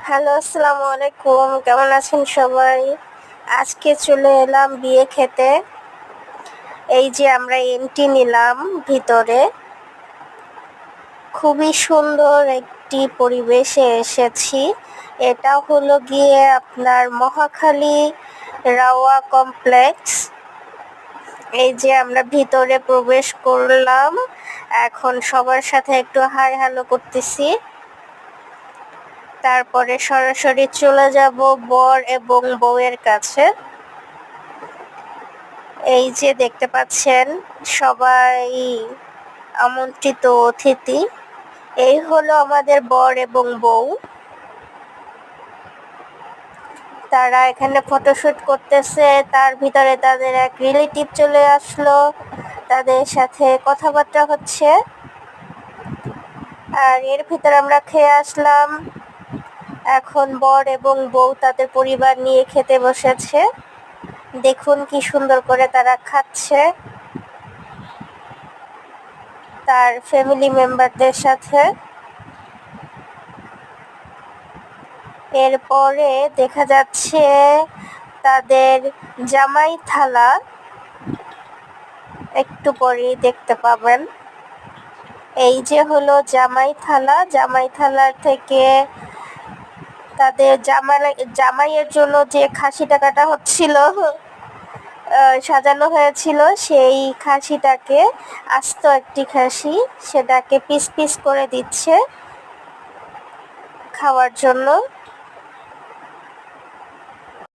Hello, আসসালামু আলাইকুম। কেমন আছেন সবাই? আজকে চলে এলাম বিয়ে খেতে। এই যে আমরা এন্ট্রি নিলাম ভিতরে। খুবই সুন্দর একটি পরিবেশে এসেছি। এটা হলো গিয়ে আপনার মহাখালী রাওয়া কমপ্লেক্স। এই যে আমরা ভিতরে প্রবেশ করলাম। এখন সবার সাথে একটু হাই হ্যালো করতেছি। তারপরে সরাসরি চলে যাব বর এবং বউয়ের কাছে। এই যে দেখতে পাচ্ছেন সবাই আমন্ত্রিত অতিথি। এই হলো আমাদের বর এবং বউ। তারা এখানে ফটোশুট করতেছে। তার ভিতরে তাদের এক রিলেটিভ চলে আসলো, তাদের সাথে কথাবার্তা হচ্ছে। আর এর ভিতরে আমরা খেয়ে আসলাম। এখন বর এবং বউ তাদের পরিবার নিয়ে খেতে বসেছে। দেখুন কি সুন্দর করে তারা খাচ্ছে তার ফ্যামিলি মেম্বারদের সাথে। এরপরে দেখা যাচ্ছে তাদের জামাই থালা, একটু পরেই দেখতে পাবেন। এই যে হলো জামাই থালা। জামাই থালার থেকে তাদের জামাইয়ের জন্য যে খাসিটা কাটা হচ্ছিল, সাজানো হয়েছিল, সেই খাসিটাকে, আস্ত একটি খাসি, সেটাকে পিস পিস করে দিচ্ছে খাওয়ার জন্য।